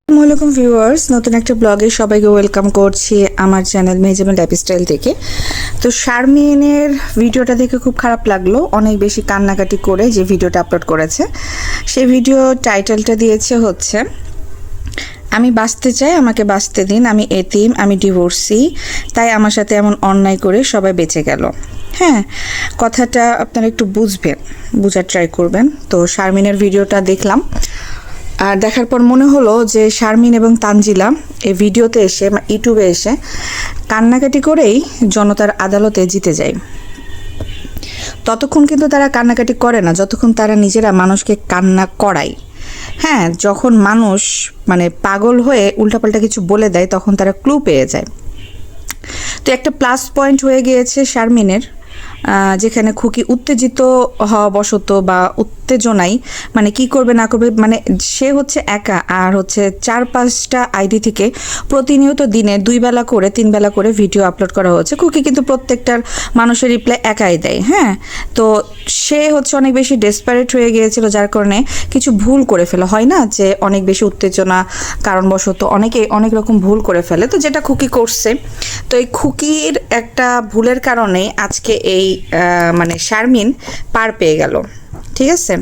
আসসালামু ভিউয়ার্স, নতুন একটা ব্লগে সবাইকে ওয়েলকাম করছি আমার চ্যানেল মেহজাবিন লাইফস্টাইল থেকে। তো শারমিনের ভিডিওটা দেখে খুব খারাপ লাগলো, অনেক বেশি কান্নাকাটি করে যে ভিডিওটা আপলোড করেছে। সেই ভিডিও টাইটেলটা দিয়েছে হচ্ছে আমি বাঁচতে চাই, আমাকে বাঁচতে দিন, আমি এতিম, আমি ডিভোর্সি, তাই আমার সাথে এমন অন্যায় করে সবাই বেঁচে গেল। হ্যাঁ, কথাটা আপনারা একটু বুঝার ট্রাই করবেন। তো শারমিনের ভিডিওটা দেখলাম, আর দেখার পর মনে হলো যে শারমিন এবং তানজিলা এই ভিডিওতে এসে ইউটিউবে এসে কান্নাকাটি করেই জনতার আদালতে জিতে যায়। ততক্ষণ কিন্তু তারা কান্নাকাটি করে না যতক্ষণ তারা নিজেরা মানুষকে কান্না করায়। হ্যাঁ, যখন মানুষ পাগল হয়ে উল্টাপাল্টা কিছু বলে দেয় তখন তারা ক্লু পেয়ে যায়। তো একটা প্লাস পয়েন্ট হয়ে গিয়েছে শারমিনের, যেখানে খুকি উত্তেজিত হওয়া বশত বা উত্তেজনায় কি করবে না করবে, সে হচ্ছে একা, আর হচ্ছে 4-5টা আইডি থেকে প্রতিনিয়ত দিনে 2 বেলা করে 3 বেলা করে ভিডিও আপলোড করা হচ্ছে। খুকি কিন্তু প্রত্যেকটার মানুষের রিপ্লাই একাই দেয়। হ্যাঁ, তো সে হচ্ছে অনেক বেশি ডেসপারেট হয়ে গিয়েছিল, যার কারণে কিছু ভুল করে ফেলে। হয় না যে অনেক বেশি উত্তেজনা কারণবশত অনেকে অনেক রকম ভুল করে ফেলে, তো যেটা খুকি করছে। তো এই খুকির একটা ভুলের কারণে আজকে এই শারমিন পার পেয়ে গেল। ঠিক আছে,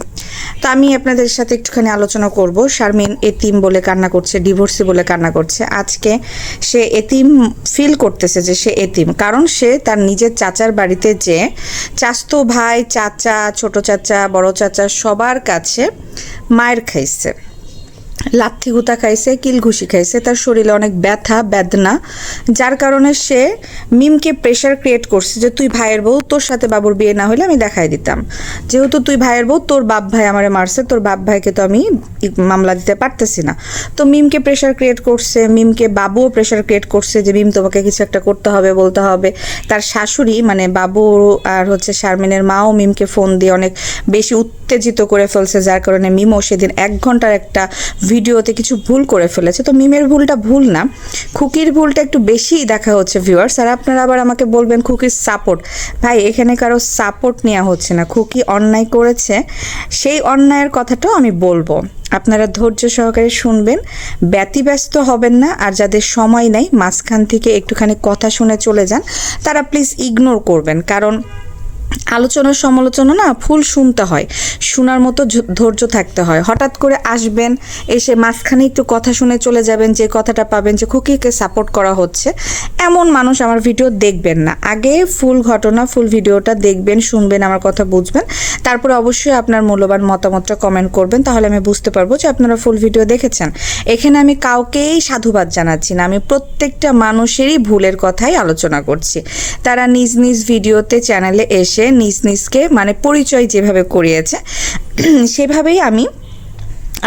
তো আমি আপনাদের সাথে একটুখানি আলোচনা করব। শারমিন এতিম বলে কান্না করছে, ডিভোর্সি বলে কান্না করছে। আজকে সে এতিম ফিল করতেছে যে সে এতিম, কারণ সে তার নিজের চাচার বাড়িতে যে চাচতো ভাই, চাচা, ছোট চাচা, বড় চাচা সবার কাছে মায়ের খাইছে, লাথি গুতা খাইছে, কিলঘুষি খাইছে, তার শরীরে অনেক ব্যথা বেদনা, যার কারণে সে মিমকে প্রেশার ক্রিয়েট করছে যে তুই ভাইয়ের বউ, তোর সাথে বাবুর বিয়ে না হলে আমি দেখাই দিতাম, যেহেতু তুই ভাইয়ের বউ, তোর বাপ ভাই আমারে মারছে, তোর বাপ ভাইকে তো আমি মামলা দিতে পারতেছি না। তো মিমকে প্রেশার ক্রিয়েট করছে, মিমকে বাবুও প্রেশার ক্রিয়েট করছে যে মিম তোমাকে কিছু একটা করতে হবে, বলতে হবে। তার শাশুড়ি বাবু আর হচ্ছে শারমিনের মাও মিমকে ফোন দিয়ে অনেক বেশি উত্তেজিত করে ফেলছে, যার কারণে মিমও সেদিন 1 ঘন্টার একটা ভিডিওতে কিছু ভুল করে ফেলেছে। তো মিমের ভুলটা ভুল না, খুকির ভুলটা একটু বেশিই দেখা হচ্ছে ভিউয়ার্স। আর আপনারা আবার আমাকে বলবেন খুকির সাপোর্ট। ভাই, এখানে কারো সাপোর্ট নেওয়া হচ্ছে না, খুকি অন্যায় করেছে, সেই অন্যায়ের কথাটাও আমি বলবো, আপনারা ধৈর্য সহকারে শুনবেন, ব্যতিব্যস্ত হবেন না। আর যাদের সময় নেই, মাঝখান থেকে একটুখানি কথা শুনে চলে যান, তারা প্লিজ ইগনোর করবেন, কারণ আলোচনা সমালোচনা না ফুল শুনতে হয়, শোনার মতো ধৈর্য থাকতে হয়। হঠাৎ করে আসবেন, এসে মাঝখানে একটু কথা শুনে চলে যাবেন, যে কথাটা পাবেন যে খুকিকে সাপোর্ট করা হচ্ছে, এমন মানুষ আমার ভিডিও দেখবেন না। আগে ফুল ঘটনা, ফুল ভিডিওটা দেখবেন, শুনবেন, আমার কথা বুঝবেন, তারপরে অবশ্যই আপনার মূল্যবান মতামতটা কমেন্ট করবেন, তাহলে আমি বুঝতে পারবো যে আপনারা ফুল ভিডিও দেখেছেন। এখানে আমি কাউকেই সাধুবাদ জানাচ্ছি না, আমি প্রত্যেকটা মানুষেরই ভুলের কথাই আলোচনা করছি। তারা নিজ নিজ ভিডিওতে চ্যানেলে এসে নিজ নিজকে পরিচয় যেভাবে করিয়েছে সেভাবেই আমি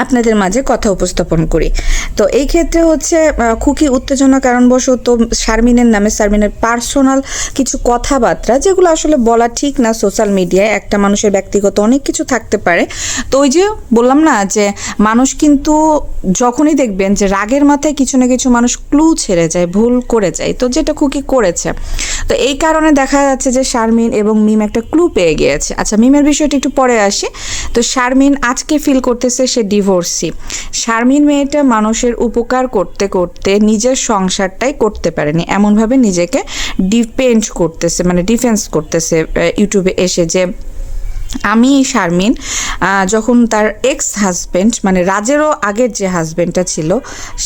আপনাদের মাঝে কথা উপস্থাপন করি। তো এই ক্ষেত্রে হচ্ছে খুকি উত্তেজনা কারণবশত শারমিনের নামে, শারমিনের পার্সোনাল কিছু কথাবার্তা, যেগুলো আসলে বলা ঠিক না সোশ্যাল মিডিয়ায়, একটা মানুষের ব্যক্তিগত অনেক কিছু থাকতে পারে। তো ওই যে বললাম না যে মানুষ কিন্তু যখনই দেখবেন যে রাগের মাথায় কিছু না কিছু মানুষ ক্লু ছেড়ে যায়, ভুল করে যায়, তো যেটা খুকি করেছে। তো এই কারণে দেখা যাচ্ছে যে শারমিন এবং মিম একটা ক্লু পেয়ে গিয়েছে। আচ্ছা, মিমের বিষয়টা একটু পরে আসি। তো শারমিন আজকে ফিল করতেছে সে ডিভোর্সি। শারমিন মেয়েটা মানুষের উপকার করতে করতে নিজের সংসারটাই করতে পারেনি, এমনভাবে নিজেকে ডিফেন্ড করতেছে ইউটিউবে এসে যে আমি শারমিন যখন তার এক্স হাজব্যান্ড রাজেরও আগের যে হাজব্যান্ডটা ছিল,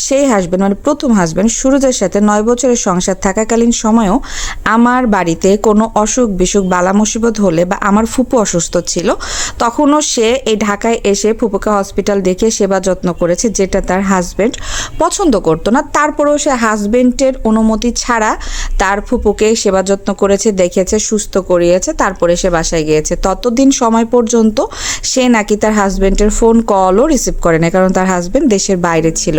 সেই হাজব্যান্ড প্রথম হাজব্যান্ড সুরজের সাথে 9 বছরের সংসার থাকাকালীন সময়েও আমার বাড়িতে কোনো অসুখ বিসুখ বালা মুসিবত হলে বা আমার ফুপু অসুস্থ ছিল, তখনও সে এই ঢাকায় এসে ফুপুকে হসপিটাল দেখে সেবা যত্ন করেছে, যেটা তার হাজব্যান্ড পছন্দ করতো না। তারপরেও সে হাজব্যান্ডের অনুমতি ছাড়া তার ফুপুকে সেবা যত্ন করেছে, দেখেছে, সুস্থ করিয়েছে, তারপরে সে বাসায় গিয়েছে। ততদিন সময় পর্যন্ত সে নাকি তার হাজব্যান্ডের ফোন কলও রিসিভ করে না, কারণ তার হাজব্যান্ড দেশের বাইরে ছিল।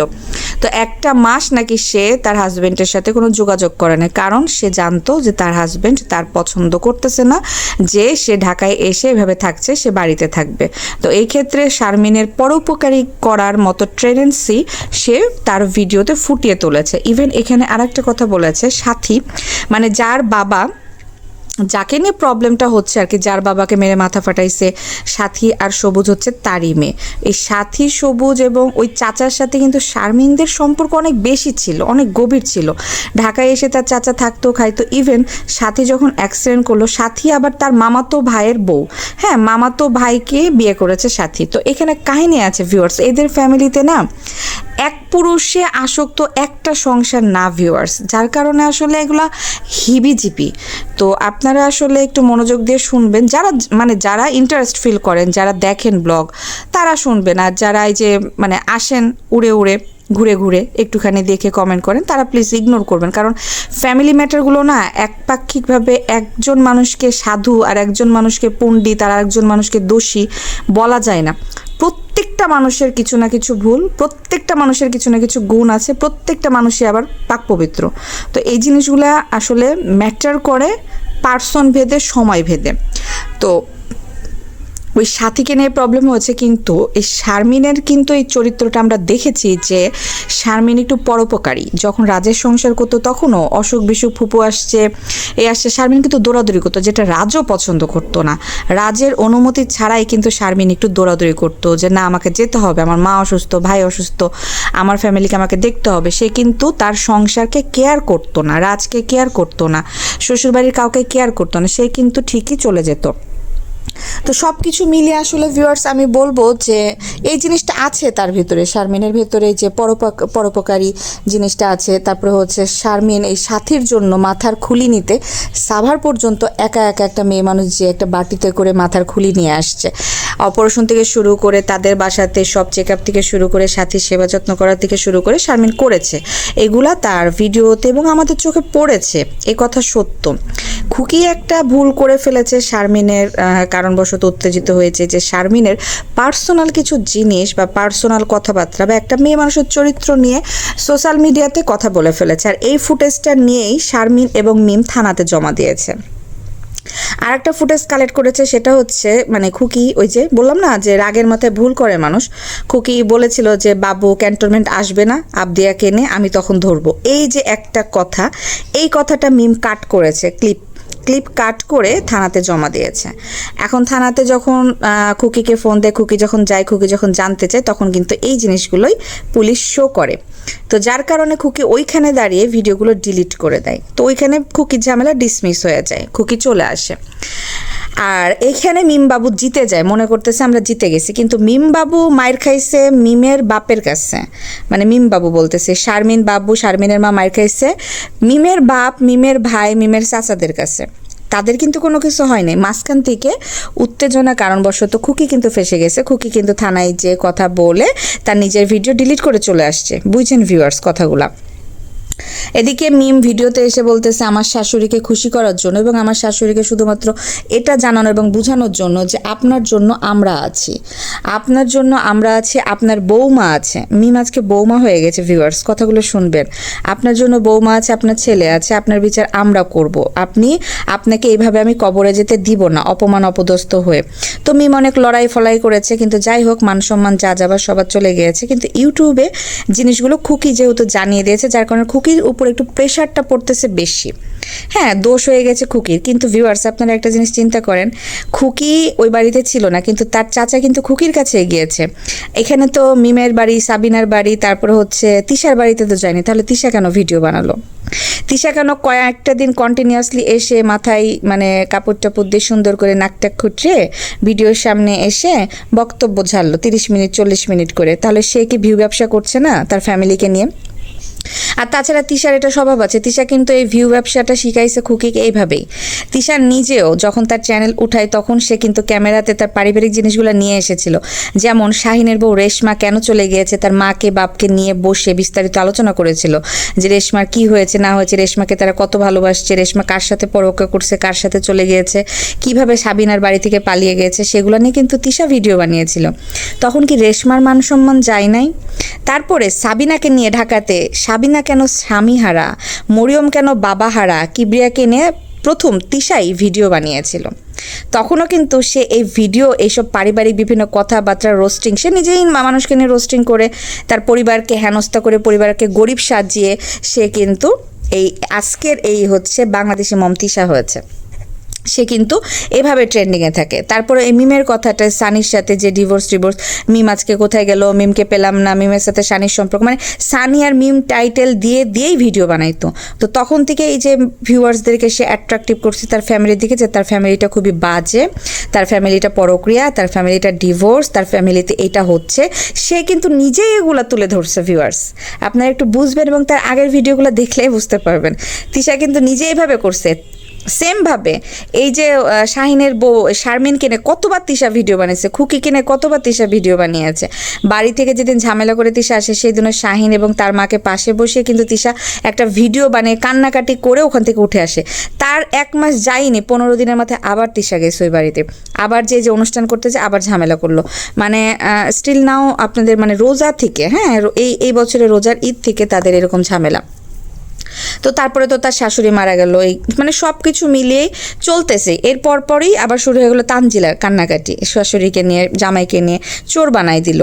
তো 1 মাস নাকি সে তার হাজব্যান্ডের সাথে কোনো যোগাযোগ করে না, কারণ সে জানতো যে তার হাজব্যান্ড তার পছন্দ করতেছে না, যে সে ঢাকায় এসে এভাবে থাকছে, সে বাড়িতে থাকবে। তো এই ক্ষেত্রে শারমিনের পরোপকারী করার মতো টেন্ডেন্সি সে তার ভিডিওতে ফুটিয়ে তুলেছে। ইভেন এখানে আরেকটা কথা বলেছে, সাথী যার বাবা যাকে নিয়ে প্রবলেমটা হচ্ছে আর কি, যার বাবাকে মেরে মাথা ফাটাইছে, সাথী আর সবুজ হচ্ছে তারই মেয়ে। এই সাথী, সবুজ এবং ওই চাচার সাথে কিন্তু শারমিনদের সম্পর্ক অনেক বেশি ছিল, অনেক গভীর ছিল। ঢাকায় এসে তার চাচা থাকতো, খাইতো। ইভেন সাথী যখন অ্যাক্সিডেন্ট করলো, সাথী আবার তার মামাতো ভাইয়ের বউ, হ্যাঁ মামাতো ভাইকে বিয়ে করেছে সাথী। তো এখানে কাহিনী আছে ভিউয়ার্স, এদের ফ্যামিলিতে না এক পুরুষে আসক্ত একটা সংসার না ভিউয়ার্স, যার কারণে আসলে এগুলা হিবিজিপি। তো আপনারা আসলে একটু মনোযোগ দিয়ে শুনবেন, যারা মানে যারা ইন্টারেস্ট ফিল করেন, যারা দেখেন ব্লগ তারা শুনবেন, আর যারা এই যে মানে আসেন উড়ে উড়ে ঘুরে ঘুরে একটুখানি দেখে কমেন্ট করেন, তারা প্লিজ ইগনোর করবেন। কারণ ফ্যামিলি ম্যাটারগুলো না একপাক্ষিকভাবে একজন মানুষকে সাধু আর একজন মানুষকে পণ্ডিত আর একজন মানুষকে দোষী বলা যায় না। প্রত্যেকটা মানুষের কিছু না কিছু ভুল, প্রত্যেকটা মানুষের কিছু না কিছু গুণ আছে, প্রত্যেকটা মানুষই আবার পাক পবিত্র। তো এই জিনিসগুলা আসলে ম্যাটার করে পার্সন ভেদে, সময় ভেদে। তো ওই সাথীকে নিয়ে প্রবলেম হয়েছে, কিন্তু এই শারমিনের কিন্তু এই চরিত্রটা আমরা দেখেছি যে শারমিন একটু পরোপকারী। যখন রাজের সংসার করতো তখনও অসুখ বিসুখ, ফুপু আসছে, আসছে, শারমিন কিন্তু দৌড়াদৌড়ি করতো, যেটা রাজও পছন্দ করতো না। রাজের অনুমতি ছাড়াই কিন্তু শারমিন একটু দৌড়াদৌড়ি করতো যে না আমাকে যেতে হবে, আমার মা অসুস্থ, ভাই অসুস্থ, আমার ফ্যামিলিকে আমাকে দেখতে হবে। সে কিন্তু তার সংসারকে কেয়ার করতো না, রাজকে কেয়ার করতো না, শ্বশুরবাড়ির কাউকে কেয়ার করতো না, সে কিন্তু ঠিকই চলে যেত। তো সব কিছু মিলিয়ে আসলে ভিউয়ার্স আমি বলবো যে এই জিনিসটা আছে তার ভিতরে, শারমিনের ভিতরে যে পরোপকারী জিনিসটা আছে। তারপরে হচ্ছে শারমিন এই সাথীর জন্য মাথার খুলি নিতে সাভার পর্যন্ত একা একা একটা মেয়ে মানুষ যে একটা বাটিতে করে মাথার খুলি নিয়ে আসছে, অপারেশন থেকে শুরু করে তাদের বাসাতে সব চেক আপ থেকে শুরু করে সাথীর সেবা যত্ন করার থেকে শুরু করে শারমিন করেছে। এগুলা তার ভিডিওতে এবং আমাদের চোখে পড়েছে, এ কথা সত্য। খুকি একটা ভুল করে ফেলেছে শারমিনের কারণবশত উত্তেজিত হয়েছে, যে শারমিনের পার্সোনাল কিছু জিনিস বা পার্সোনাল কথাবার্তা বা একটা মেয়ে মানুষের চরিত্র নিয়ে সোশ্যাল মিডিয়াতে কথা বলে ফেলেছে। আর এই ফুটেজটা নিয়েই শারমিন এবং মিম থানাতে জমা দিয়েছে। আর একটা ফুটেজ কালেক্ট করেছে, সেটা হচ্ছে মানে খুকি, ওই যে বললাম না যে রাগের মাথায় ভুল করে মানুষ, খুকি বলেছিল যে বাবু ক্যান্টনমেন্ট আসবে না আবদিয়াকে এনে, আমি তখন ধরবো। এই যে একটা কথা, এই কথাটা মিম কাট করেছে, ক্লিপ কাট করে থানাতে জমা দিয়েছে। এখন থানাতে যখন খুকিকে ফোন দেয়, খুকি যখন যায়, খুকি যখন জানতে চায়, তখন কিন্তু এই জিনিসগুলোই পুলিশ শো করে। তো যার কারণে খুকি ওইখানে দাঁড়িয়ে ভিডিওগুলো ডিলিট করে দেয়। তো ওইখানে খুকির ঝামেলা ডিসমিস হয়ে যায়, খুকি চলে আসে। আর এইখানে মিমবাবু জিতে যায়, মনে করতেছে আমরা জিতে গেছি, কিন্তু মিমবাবু মায়ের খাইছে মিমের বাপের কাছে। মানে মিমবাবু বলতেছে শারমিন বাবু, শারমিনের মা মায়ের খাইছে মিমের বাপ, মিমের ভাই, মিমের চাচাদের কাছে। তাদের কিন্তু কোনো কিছু হয়নি, মাঝখান থেকে উত্তেজনা কারণবশত খুকি কিন্তু ফেসে গেছে। খুকি কিন্তু থানায় যে কথা বলে তার নিজের ভিডিও ডিলিট করে চলে আসছে। বুঝছেন ভিউয়ার্স কথাগুলা? এদিকে মিম ভিডিওতে এসে বলতেছে আমার শাশুড়িকে খুশি করার জন্য এবং আমার শাশুড়িকে শুধুমাত্র এটা জানানো এবং বোঝানোর জন্য যে আপনার জন্য আমরা আছি, আপনার জন্য আমরা আছি, আপনার বৌমা আছে। মিম আজকে বৌমা হয়ে গেছে ভিউয়ার্স, কথাগুলো শুনবেন। আপনার জন্য বৌমা আছে, আপনার ছেলে আছে, আপনার বিচার আমরা করব। আপনাকে এইভাবে আমি কবরে যেতে দিব না অপমান অপদস্থ হয়ে। তো মিম অনেক লড়াই ফলাই করেছে, কিন্তু যাই হোক মান সম্মান যা যাবার সবার চলে গিয়েছে। কিন্তু ইউটিউবে জিনিসগুলো খুকি যেহেতু জানিয়ে দিয়েছে, যার কারণে খুকির উপর একটু প্রেশারটা পড়তেছে বেশি। হ্যাঁ, দোষ হয়ে গেছে খুকির। কিন্তু ভিউয়ার্স আপনারা একটা জিনিস চিন্তা করেন, খুকি ওই বাড়িতে ছিল না, কিন্তু তার চাচা কিন্তু খুকির কাছে গিয়েছে। এখানে তো মিমের বাড়ি, সাবিনার বাড়ি, তারপরে হচ্ছে তিশার বাড়িতে তো যায়নি। তাহলে তিশা কেন ভিডিও বানালো? তিশা কেন কয়েকটা দিন কন্টিনিউয়াসলি এসে মাথায় মানে কাপড় টাপড় দিয়ে সুন্দর করে নাকটাক খুঁটরে ভিডিওর সামনে এসে বক্তব্য ঝাড়লো 30 মিনিট 40 মিনিট করে? তাহলে সে কি ভিউ ব্যবসা করছে না তার ফ্যামিলিকে নিয়ে? আর তাছাড়া তিশার এটা স্বভাব আছে, তিশা কিন্তু এই ভিউ ব্যবসাটা শিখাইছে খুকিকে এইভাবেই। তিশা নিজেও যখন তার চ্যানেল উঠায় তখন সে কিন্তু ক্যামেরাতে তার পারিবারিক জিনিসগুলো নিয়ে এসেছিল। যেমন শাহিনের বউ রেশমা কেন চলে গিয়েছে, তার মাকে বাপকে নিয়ে বসে বিস্তারিত আলোচনা করেছিল যে রেশমার কি হয়েছে না হয়েছে, রেশমাকে তারা কত ভালোবাসছে, রেশমা কার সাথে পরোক্ষা করছে, কার সাথে চলে গিয়েছে, কিভাবে সাবিনার বাড়ি থেকে পালিয়ে গেছে, সেগুলো নিয়ে কিন্তু তিশা ভিডিও বানিয়েছিল। তখন কি রেশমার মান সম্মান যায় নাই? তারপরে সাবিনাকে নিয়ে ঢাকাতে, সাবিনা কেন স্বামীহারা, মরিয়ম কেন বাবাহারা, কিবরিয়াকে নিয়ে প্রথম তিশাই ভিডিও বানিয়েছিল। তখনও কিন্তু সে এই ভিডিও, এইসব পারিবারিক বিভিন্ন কথাবার্তা, রোস্টিং, সে নিজেই মানুষকে নিয়ে রোস্টিং করে তার পরিবারকে হেনস্থা করে, পরিবারকে গরিব সাজিয়ে সে কিন্তু এই আজকের এই হচ্ছে বাংলাদেশি মম তিশা হয়েছে। সে কিন্তু এভাবে ট্রেন্ডিংয়ে থাকে। তারপরে এই মিমের কথাটা, সানির সাথে যে ডিভোর্স মিম আজকে কোথায় গেল, মিমকে পেলাম না, মিমের সাথে সানির সম্পর্ক, মানে সানি আর মিম টাইটেল দিয়েই ভিডিও বানাইতো। তো তখন থেকে এই যে ভিউয়ার্সদেরকে সে অ্যাট্রাকটিভ করছে তার ফ্যামিলির দিকে, যে তার ফ্যামিলিটা খুবই বাজে, তার ফ্যামিলিটা পরক্রিয়া, তার ফ্যামিলিটা ডিভোর্স, তার ফ্যামিলিতে এটা হচ্ছে। সে কিন্তু নিজেই এগুলো তুলে ধরছে ভিউয়ার্স, আপনারা একটু বুঝবেন এবং তার আগের ভিডিওগুলো দেখলেই বুঝতে পারবেন। তিশা কিন্তু নিজে এইভাবে করছে। সেমভাবে এই যে শাহিনের বউ শারমিন কিনে কতবার তিশা ভিডিও বানিয়েছে, খুকি কিনে কতবার তিশা ভিডিও বানিয়েছে। বাড়ি থেকে যেদিন ঝামেলা করে তিশা আসে সেই দিনও শাহিন এবং তার মাকে পাশে বসিয়ে কিন্তু তিশা একটা ভিডিও বানিয়ে কান্নাকাটি করে ওখান থেকে উঠে আসে। তার 1 মাস যায়নি, 15 দিনের মাথায় আবার তিশা গেছে ওই বাড়িতে, আবার যে অনুষ্ঠান করতেছে আবার ঝামেলা করলো। মানে স্টিল নাও আপনাদের মানে রোজা থেকে, হ্যাঁ এই বছরের রোজার ঈদ থেকে তাদের এরকম ঝামেলা। তো তারপরে তো তার শাশুড়ি মারা গেল, এই মানে সব কিছু মিলিয়েই চলতেছে। এর পরই আবার শুরু হয়ে গেলো তানজিলার কান্নাকাটি, শাশুড়িকে নিয়ে জামাইকে নিয়ে চোর বানাই দিল।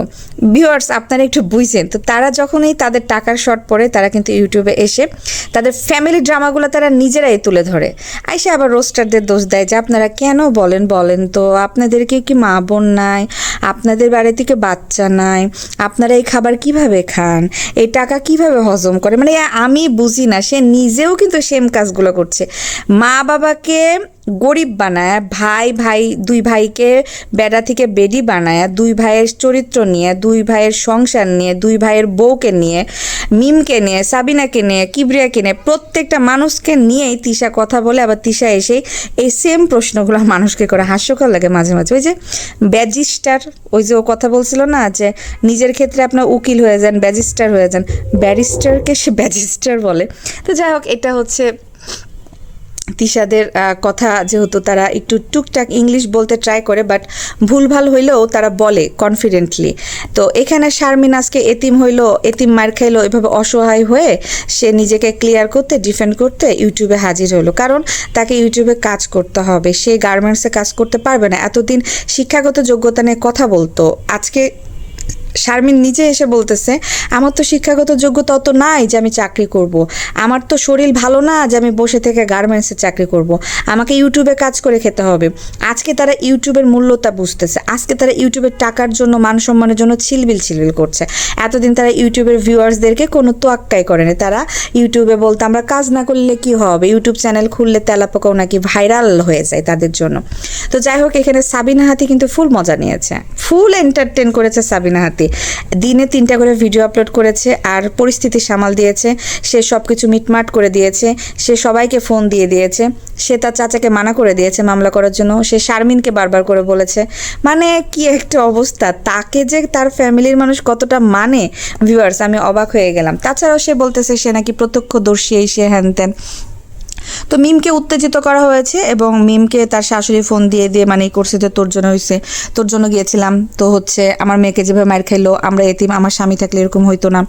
ভিউয়ার্স আপনারা একটু বুঝছেন তো, তারা যখনই তাদের টাকার শর্ট পড়ে তারা কিন্তু ইউটিউবে এসে তাদের ফ্যামিলি ড্রামাগুলো তারা নিজেরাই তুলে ধরে, আইসে আবার রোস্টারদের দোষ দেয় যে আপনারা কেন বলেন তো, আপনাদেরকে কি মা বোন নাই, আপনাদের বাড়ি থেকে বাচ্চা নাই, আপনারা এই খাবার কিভাবে খান, এই টাকা কিভাবে হজম করে। মানে আমি বুঝি না, সে নিজেও কিন্তু সেম কাজগুলো করছে। মা বাবাকে গরিব বানায়, ভাই 2 ভাইকে বেড়া থেকে বেডি বানায়, 2 ভাইয়ের চরিত্র নিয়ে, 2 ভাইয়ের সংসার নিয়ে, 2 ভাইয়ের বউকে নিয়ে, মিমকে নিয়ে, সাবিনাকে নিয়ে, কিবরিয়াকে নিয়ে, প্রত্যেকটা মানুষকে নিয়েই তিশা কথা বলে। আবার তিশা এসেই এই সেম প্রশ্নগুলো মানুষকে করে, হাস্যকর লাগে মাঝে মাঝে। ওই যে ব্যাজিস্টার, ওই যে ও কথা বলছিল না যে নিজের ক্ষেত্রে আপনার উকিল হয়ে যান, ব্যাজিস্টার হয়ে যান, ব্যারিস্টারকে সে ব্যাজিস্টার বলে। তো যাই হোক, এটা হচ্ছে তিশাদের কথা, যেহেতু তারা একটু টুকটাক ইংলিশ বলতে ট্রাই করে, বাট ভুলভাল হইলেও তারা বলে কনফিডেন্টলি। তো এখানে শারমিন আজকে এতিম হইলো, এতিম মার খাইলো, এভাবে অসহায় হয়ে সে নিজেকে ক্লিয়ার করতে, ডিফেন্ড করতে ইউটিউবে হাজির হলো। কারণ তাকে ইউটিউবে কাজ করতে হবে, সে গার্মেন্টসে কাজ করতে পারবে না। এতদিন শিক্ষাগত যোগ্যতা নিয়ে কথা বলতো, আজকে শারমিন নিজে এসে বলতেছে আমার তো শিক্ষাগত যোগ্যতা অত নাই যে আমি চাকরি করব, আমার তো শরীর ভালো না যে আমি বসে থেকে গার্মেন্টসে চাকরি করব, আমাকে ইউটিউবে কাজ করে খেতে হবে। আজকে তারা ইউটিউবের মূল্যটা বুঝতেছে, আজকে তারা ইউটিউবের টাকার জন্য, মান সম্মানের জন্য ছিলবিল করছে। এতদিন তারা ইউটিউবের ভিউয়ার্সদেরকে কোনো তোয়াক্কাই করেনি। তারা ইউটিউবে বলতে আমরা কাজ না করলে কি হবে, ইউটিউব চ্যানেল খুললে তেলাপোকাও নাকি ভাইরাল হয়ে যায় তাদের জন্য। তো যাই হোক, এখানে সাবিনা হাতি কিন্তু ফুল মজা নিয়েছে, ফুল এন্টারটেন করেছে সাবিনা হাতি। দিনে 3টা করে ভিডিও আপলোড করেছে আর পরিস্থিতি সামাল দিয়েছে। সে সব কিছু মিটমাট করে দিয়েছে, সে সবাইকে ফোন দিয়ে দিয়েছে, সে তার চাচাকে মানা করে দিয়েছে মামলা করার জন্য, সে শারমিনকে বারবার করে বলেছে। মানে কি একটা অবস্থা, তাকে যে তার ফ্যামিলির মানুষ কতটা মানে ভিউয়ার্স, আমি অবাক হয়ে গেলাম। তাছাড়াও সে বলতেছে সে নাকি প্রত্যক্ষদর্শী, সে হ্যান ত্যান। তো মিমকে উত্তেজিত করা হয়েছে এবং মিমকে তার শাশুড়ি ফোন দিয়ে মানে করছে যে তোর জন্য হয়েছে, তোর জন্য গিয়েছিলাম, তো হচ্ছে আমার মেয়েকে যেভাবে মার খাইলো, আমরা এতিম, আমার স্বামী থাকলে এরকম হইতো না,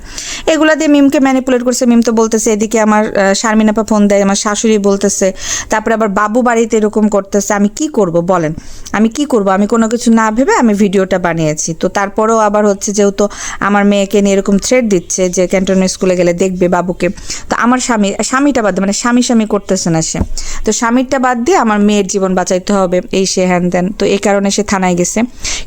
এগুলা দিয়ে মিমকে ম্যানিপুলেট করছে। মিম তো বলতেছে, এদিকে আমার শারমিন আপা ফোন দেয়, আমার শাশুড়ি বলতেছে, তারপরে আবার বাবু বাড়িতে এরকম করতেছে। আমি কি করব বলেন, আমি কি করব, আমি কোনো কিছু না ভেবে আমি ভিডিওটা বানিয়েছি। তো তারপরেও আবার হচ্ছে যেহেতু আমার মেয়েকে নিয়ে এরকম থ্রেট দিচ্ছে যে ক্যান্টনমেন্ট স্কুলে গেলে দেখবে বাবুকে, তো আমার স্বামীটা বাদ মানে স্বামী করতেছে না সে, তো স্বামীরটা বাদ দিয়ে আমার মেয়ের জীবন বাঁচাইতে হবে, এই সে হ্যান ত্যান। তো এই কারণে সে থানায় গেছে,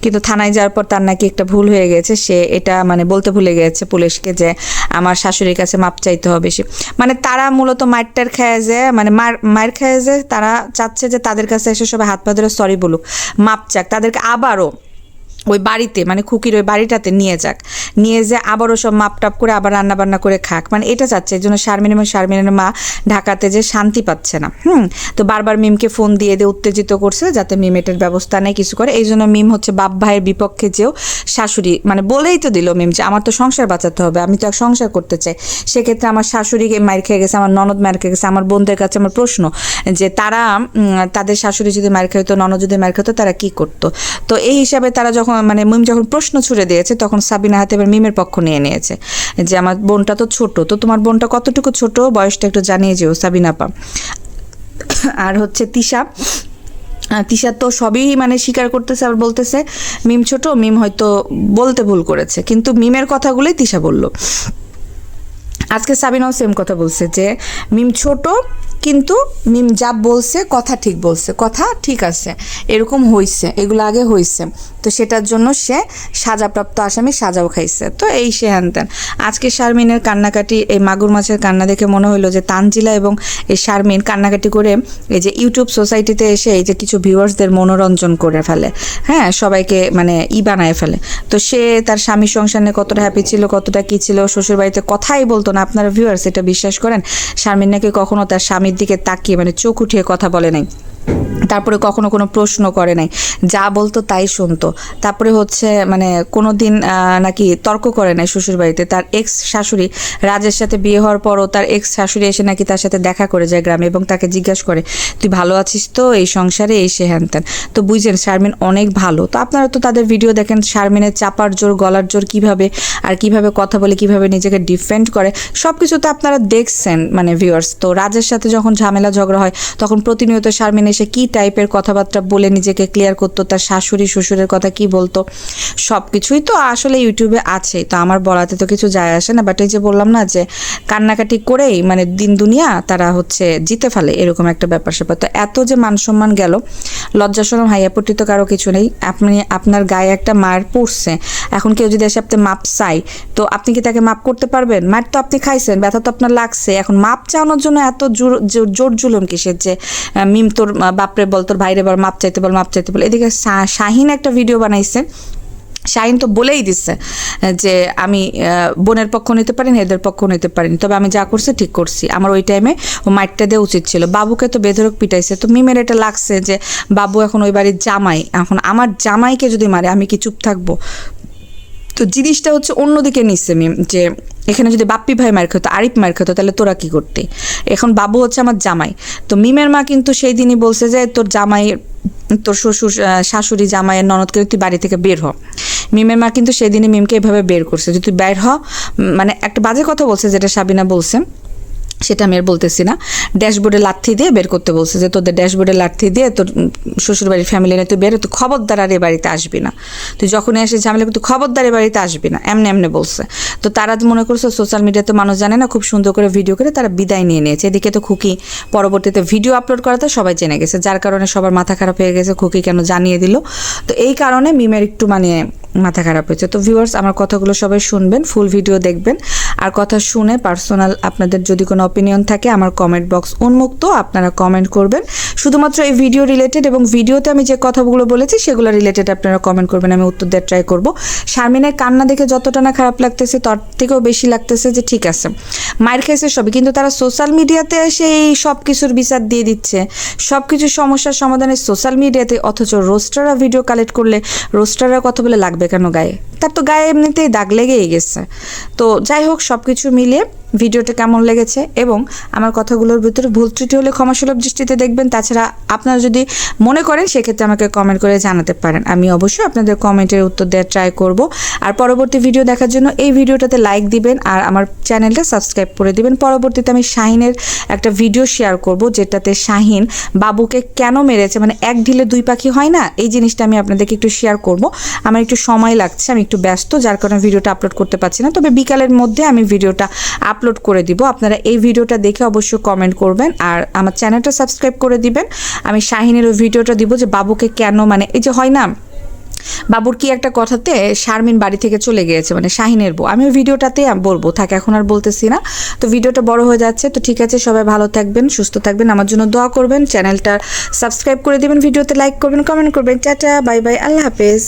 কিন্তু থানায় যাওয়ার পর তার নাকি একটা ভুল হয়ে গেছে, সে এটা মানে বলতে ভুলে গেছে পুলিশকে যে আমার শাশুড়ির কাছে মাপ চাইতে হবে। সে মানে তারা মূলত মারটার খায় যে মানে মার খায় যে তারা চাচ্ছে যে তাদের কাছে এসে সবাই হাত পা ধরে সরি বলুক, মাপ চাক, তাদেরকে আবারও ওই বাড়িতে মানে খুকির ওই বাড়িটাতে নিয়ে যাক, নিয়ে যে আবারও সব মাপটাপ করে আবার রান্নাবান্না করে খাক, মানে এটা চাচ্ছে। এই জন্য শারমিন এবং শারমিনের মা ঢাকাতে যে শান্তি পাচ্ছে না। তো বারবার মিমকে ফোন দিয়ে উত্তেজিত করছে যাতে মিম এটার ব্যবস্থা নেয়, কিছু করে। এই জন্য মিম হচ্ছে বাপ ভাইয়ের বিপক্ষে যেও শাশুড়ি মানে বলেই তো দিল মিম যে আমার তো সংসার বাঁচাতে হবে, আমি তো এক সংসার করতে চাই, সেক্ষেত্রে আমার শাশুড়িকে মার খেয়ে গেছে, আমার ননদ মার খেয়ে গেছে। আমার বোনদের কাছে আমার প্রশ্ন যে তারা তাদের শাশুড়ি যদি মার খেতো, ননদ যদি মার খেতো, তারা কি করতো? তো এই হিসাবে তারা যখন মানে মিম যখন প্রশ্ন ছুড়ে দিয়েছে, তখন সাবিনা হাতে এবার মিমের পক্ষ নিয়ে নিয়েছে যে আমার বোনটা তো ছোট, তো তোমার বোনটা কতটুকু ছোট, বয়সটা একটু জানিয়ে যেও সাবিনা আপা। আর হচ্ছে তিশা তো সবই মানে স্বীকার করতেছে, আবার বলতেছে মিম ছোট, মিম হয়তো বলতে ভুল করেছে, কিন্তু মিমের কথাগুলোই তিশা বলল। আজকে সাবিনাও সেম কথা বলছে যে মিম ছোট, কিন্তু মিম যা বলছে কথা ঠিক বলছে, কথা ঠিক আছে, এরকম হইছে, এগুলো আগে হইছে, তো সেটার জন্য সে সাজাপ্রাপ্ত আসামি, সাজাও খাইছে। তো এই সে হ্যান ত্যান। আজকে শারমিনের কান্নাকাটি, এই মাগুর মাছের কান্না দেখে মনে হলো যে তানজিলা এবং এই শারমিন কান্নাকাটি করে এই যে ইউটিউব সোসাইটিতে এসে এই যে কিছু ভিউয়ার্সদের মনোরঞ্জন করে ফেলে, হ্যাঁ, সবাইকে মানে বানায় ফেলে। তো সে তার স্বামীর সংসার নিয়ে কতটা হ্যাপি ছিল, কতটা কী ছিল, শ্বশুর বাড়িতে কথাই বলতো না। আপনারা ভিউয়ার্স এটা বিশ্বাস করেন? শারমিন নাকি কখনো তার স্বামীর দিকে তাকিয়ে মানে চোখ উঠিয়ে কথা বলে নাই, তারপরে কখনো কোনো প্রশ্ন করে নাই, যা বলতো তাই শুনতো। তারপরে হচ্ছে মানে কোনো দিন নাকি তর্ক করে নাই শ্বশুর বাড়িতে। তার এক্স শাশুড়ি রাজের সাথে বিয়ে হওয়ার পরও তার এক্স শাশুড়ি এসে নাকি তার সাথে দেখা করে যায় গ্রামে এবং তাকে জিজ্ঞাসা করে তুই ভালো আছিস তো এই সংসারে, এই সে হ্যান ত্যান। তো বুঝছেন শারমিন অনেক ভালো। তো আপনারা তো তাদের ভিডিও দেখেন, শারমিনের চাপার জোর, গলার জোর কীভাবে, আর কীভাবে কথা বলে, কীভাবে নিজেকে ডিফেন্ড করে, সব কিছু তো আপনারা দেখছেন মানে ভিউয়ার্স। তো রাজের সাথে যখন ঝামেলা ঝগড়া হয় তখন প্রতিনিয়ত শারমিন এসে কী টাইপের কথাবার্তা বলে নিজেকে ক্লিয়ার করতো, তার শাশুড়ি শ্বশুরের কথা কি বলতো, সব কিছুই তো আসলে ইউটিউবে আছে। তো আমার বলাতে তো কিছু যায় আসে না, বাট এই যে বললাম না যে কান্নাকাটি করেই মানে দিন দুনিয়া তারা হচ্ছে জিতে ফেলে, এরকম একটা ব্যাপার স্যাপার। তো এত যে মান সম্মান গেল, লজ্জা শরম হাইয়াপট্টি তো কারো কিছু নেই। আপনার গায়ে একটা মার পড়ছে, এখন কেউ যদি এসে আপনি মাপ চাই, তো আপনি কি তাকে মাপ করতে পারবেন? মার তো আপনি খাইছেন, ব্যথা তো আপনার লাগছে, এখন মাপ চাওয়ানোর জন্য এত জোর জুলুম কিসের যে মিম তোর বাপরে বল, তোর ভাইরে বল, মাপ চাইতে বল, মাপ চাইতে বল। এদিকে শাহিন একটা ভিডিও বানাইছে, শাহিন তো বলেই দিচ্ছে যে আমি বোনের পক্ষ নিতে পারিনি, এদের পক্ষ নিতে পারিনি, তবে আমি যা করছি ঠিক করছি, আমার ওই টাইমে ও মাইটটা দেওয়া উচিত ছিল। বাবুকে তো বেধরক পিটাইছে। তো মিমের এটা লাগছে যে বাবু এখন ওই বাড়ির জামাই, এখন আমার জামাইকে যদি মারে আমি কি চুপ থাকবো? তো জিনিসটা হচ্ছে অন্যদিকে নিচ্ছে মিম, যে এখানে যদি বাপ্পি ভাই মার খেতো, আরিফ মার খেতো, তাহলে তোরা কি করতে? এখন বাবু হচ্ছে আমার জামাই। তো মিমের মা কিন্তু সেই দিনই বলছে যে তোর জামাই, তোর শ্বশুর শাশুড়ি জামাইয়ের ননদকে তুই বাড়ি থেকে বের হ। মিমের মা কিন্তু সেদিনই মিমকে এভাবে বের করছে যে তুই বের হ, মানে একটা বাজে কথা বলছে যেটা সাবিনা বলছে, সেটা আমি আর বলতেছি না। ড্যাশবোর্ডে লাথি দিয়ে বের করতে বলছে যে তোদের ড্যাশবোর্ডে লাথি দিয়ে তোর শ্বশুরবাড়ির ফ্যামিলি নিয়ে তুই বের, তুই খবরদার আর এ বাড়িতে আসবি না, তুই যখনই আসিস ঝামেলা তুই খবরদার এ বাড়িতে আসবি না, এমনি এমনি বলছে। তো তারা মনে করছে সোশ্যাল মিডিয়াতে মানুষ জানে না, খুব সুন্দর করে ভিডিও করে তারা বিদায় নিয়ে নিয়েছে। এদিকে তো খুকি পরবর্তীতে ভিডিও আপলোড করাতে সবাই জেনে গেছে, যার কারণে সবার মাথা খারাপ হয়ে গেছে, খুকি কেন জানিয়ে দিল। তো এই কারণে মিমের একটু মানে মাথা খারাপ হয়েছে। তো ভিউয়ার্স আমার কথাগুলো সবাই শুনবেন, ফুল ভিডিও দেখবেন, আর কথা শুনে পার্সোনাল আপনাদের যদি কোনো অপিনিয়ন থাকে আমার কমেন্ট বক্স উন্মুক্ত, আপনারা কমেন্ট করবেন শুধুমাত্র এই ভিডিও রিলেটেড, এবং ভিডিওতে আমি যে কথাগুলো বলেছি সেগুলো রিলেটেড আপনারা কমেন্ট করবেন, আমি উত্তর দেওয়ার ট্রাই করব। শারমিনের কান্না দেখে যতটা না খারাপ লাগতেছে তার থেকেও বেশি লাগতেছে যে ঠিক আছে মায়ের খেয়েছে সবই, কিন্তু তারা সোশ্যাল মিডিয়াতে এসে এই সব কিছুর বিচার দিয়ে দিচ্ছে, সব কিছু সমস্যার সমাধানে সোশ্যাল মিডিয়াতে, অথচ রোস্টাররা ভিডিও কালেক্ট করলে রোস্টাররা কথা বলে লাগবে কেন গায়ে? তার তো গায়ে এমনিতেই দাগ লেগেই গেছে। তো যাই হোক, সব কিছু মিলিয়ে ভিডিওটা কেমন লেগেছে এবং আমার কথাগুলোর ভিতরে ভুল ত্রুটি হলে ক্ষমাসুলভ দৃষ্টিতে দেখবেন। তাছাড়া আপনারা যদি মনে করেন সেক্ষেত্রে আমাকে কমেন্ট করে জানাতে পারেন, আমি অবশ্যই আপনাদের কমেন্টের উত্তর দেওয়ার ট্রাই করব। আর পরবর্তী ভিডিও দেখার জন্য এই ভিডিওটাতে লাইক দিবেন আর আমার চ্যানেলটা সাবস্ক্রাইব করে দিবেন। পরবর্তীতে আমি শাহিনের একটা ভিডিও শেয়ার করব যেটাতে শাহিন বাবুকে কেন মেরেছে, মানে এক ঢিলে দুই পাখি হয় না, এই জিনিসটা আমি আপনাদেরকে একটু শেয়ার করব। আমার একটু সময় লাগছে, আমি একটু ব্যস্ত, যার কারণে ভিডিওটা আপলোড করতে পারছি না, তবে বিকালের মধ্যে আমি ভিডিওটা আপলোড করে দিব। আপনারা এই ভিডিওটা দেখে অবশ্যই কমেন্ট করবেন আর আমার চ্যানেলটা সাবস্ক্রাইব করে দিবেন। আমি শাহিনের ওই ভিডিওটা দিব যে বাবুকে কেন, মানে এই যে হয় না বাবুর কি একটা কথাতে শারমিন বাড়ি থেকে চলে গিয়েছে, মানে শাহিনের বউ, আমি ওই ভিডিওটাতে বলবো, থাকে এখন আর বলতেছি না। তো ভিডিওটা বড় হয়ে যাচ্ছে, তো ঠিক আছে, সবাই ভালো থাকবেন, সুস্থ থাকবেন, আমার জন্য দোয়া করবেন, চ্যানেলটা সাবস্ক্রাইব করে দিবেন, ভিডিওতে লাইক করবেন, কমেন্ট করবেন। টাটা, বাই বাই, আল্লাহ হাফেজ।